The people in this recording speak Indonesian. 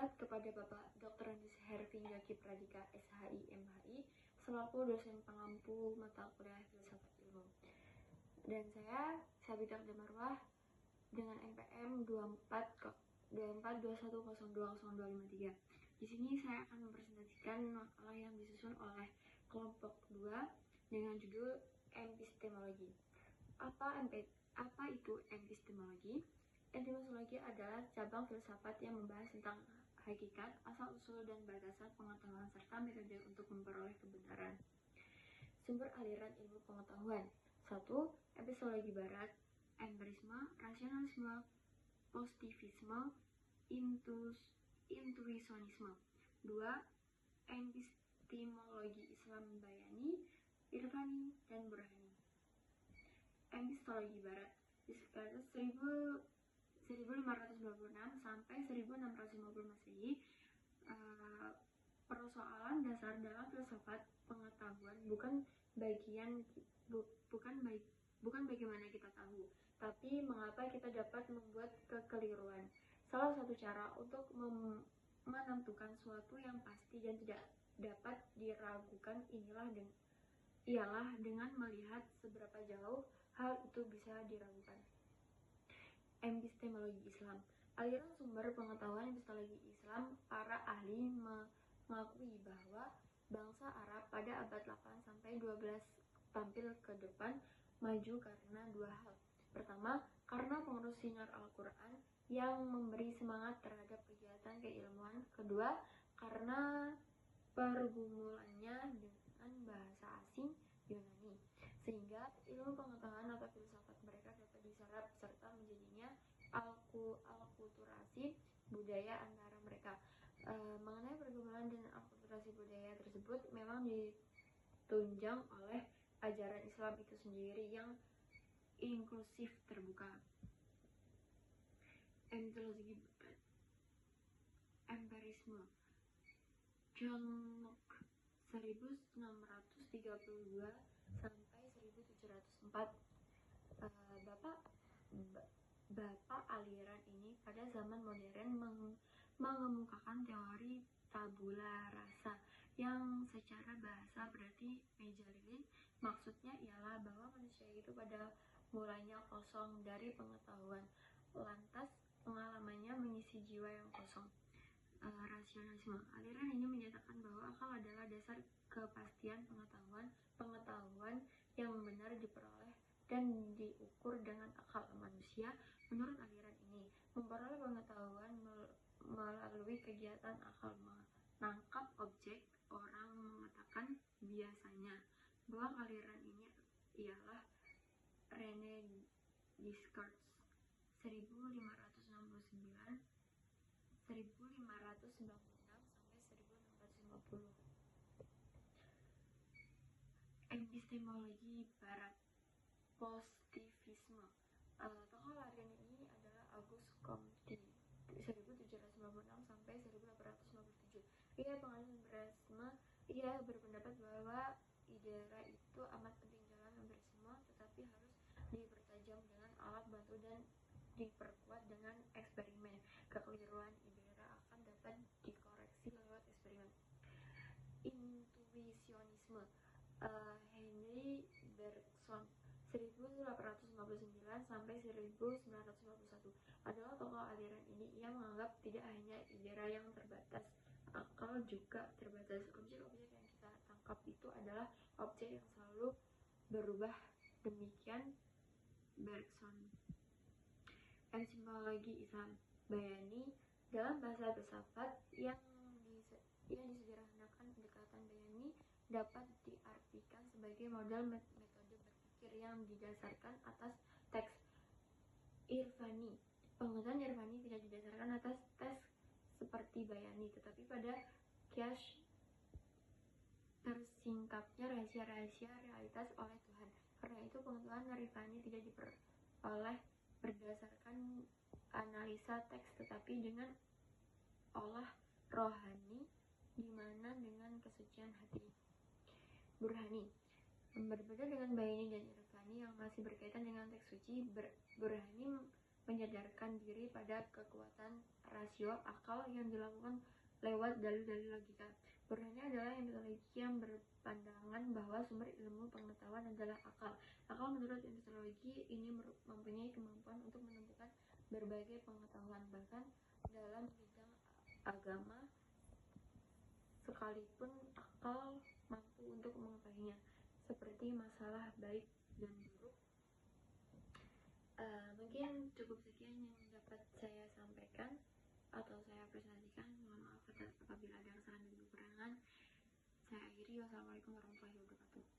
Selamat kepada Bapak Dr. Andes Hervinjaki Pradika, SHI, MHI, selaku dosen pengampu mata kuliah Filsafat Ilmu. Dan saya Sabitar Damarwah dengan NPM 2421020253. Di sini saya akan mempresentasikan makalah yang disusun oleh kelompok 2 dengan judul Epistemologi. Apa itu epistemologi? Epistemologi adalah cabang filsafat yang membahas tentang hakikat, asal-usul dan batasan pengetahuan serta metode untuk memperoleh kebenaran. Sumber aliran ilmu pengetahuan. 1. Epistemologi barat, empirisme, rasionalisme, positivisme, intuisionisme. 2. Epistemologi Islam Bayani, Irfani, dan Burhani. Epistemologi barat di sekitar 1596 sampai 1650 Masehi. Persoalan dasar dalam filsafat pengetahuan bukan bagaimana kita tahu, tapi mengapa kita dapat membuat kekeliruan. Salah satu cara untuk menentukan sesuatu yang pasti dan tidak dapat diragukan ialah dengan melihat seberapa jauh hal itu bisa diragukan. Epistemologi Islam. Aliran sumber pengetahuan epistemologi Islam, para ahli mengakui bahwa bangsa Arab pada abad 8 sampai 12 tampil ke depan maju karena dua hal. Pertama, karena pengaruh sinar Al-Quran yang memberi semangat terhadap kegiatan keilmuan. Kedua, karena pergumulannya dengan bahasa asing Yunani, sehingga ilmu pengetahuan atau filsafat mereka dapat diserap serta menjadinya alkulturasi budaya antara mereka. Mengenai pergumulan dan alkulturasi budaya tersebut memang ditunjang oleh ajaran Islam itu sendiri yang inklusif terbuka. Empirisme. John Locke 1632 sampai 1704. Bapak aliran ini pada zaman modern mengemukakan teori tabula rasa yang secara bahasa berarti meja lilin. Maksudnya ialah bahwa manusia itu pada mulanya kosong dari pengetahuan, lantas pengalamannya mengisi jiwa yang kosong. Rasionalisme. Aliran ini menyatakan bahwa akal adalah dasar kepastian pengetahuan yang benar diperoleh dan diukur dengan akal manusia. Menurut aliran ini, memperoleh pengetahuan melalui kegiatan akal menangkap objek. Orang mengatakan biasanya bahwa aliran ini ialah René Descartes 1569 sampai 1650. Epistemologi barat, positivisme. Tokoh aliran ini adalah Auguste Comte 1796 sampai 1857. Ia penganut empirisme. Ia berpendapat bahwa idea itu amat penting dalam empirisme, tetapi harus dipertajam dengan alat bantu dan diperkuat dengan eksperimen. Kekeliruan idea akan dapat dikoreksi lewat eksperimen. Intuisionisme. Henry Bergson 1859 sampai 1951 adalah tokoh aliran ini. Ia menganggap tidak hanya idea yang terbatas, akal juga terbatas. Objek-objek yang kita tangkap itu adalah objek yang selalu berubah. Demikian Bergson. Epistemologi Islam Bayani. Dalam bahasa filsafat yang disederhanakan, pendekatan Bayani dapat diartikan sebagai model metode berpikir yang didasarkan atas teks. Irfani. Pengetahuan Irfani tidak didasarkan atas teks seperti Bayani, tetapi pada kias tersingkapnya rahasia-rahasia realitas oleh Tuhan. Karena itu pengetahuan Irfani tidak diperoleh berdasarkan analisa teks, tetapi dengan olah rohani, di mana dengan kesucian hati. Burhani. Berbeda dengan Bayani dan Irfani yang masih berkaitan dengan teks suci, Burhani menyadarkan diri pada kekuatan rasio akal yang dilakukan lewat dalil-dalil logika. Bodohnya adalah metodologi yang berpandangan bahwa sumber ilmu pengetahuan adalah akal. Akal menurut metodologi ini mempunyai kemampuan untuk menemukan berbagai pengetahuan, bahkan dalam bidang agama sekalipun akal mampu untuk mengetahuinya, seperti masalah baik dan buruk. Mungkin cukup sekian yang dapat saya sampaikan atau saya presentasikan. Mohon maaf apabila ada kesalahan dan kekurangan. Saya akhiri. Wassalamualaikum warahmatullahi wabarakatuh.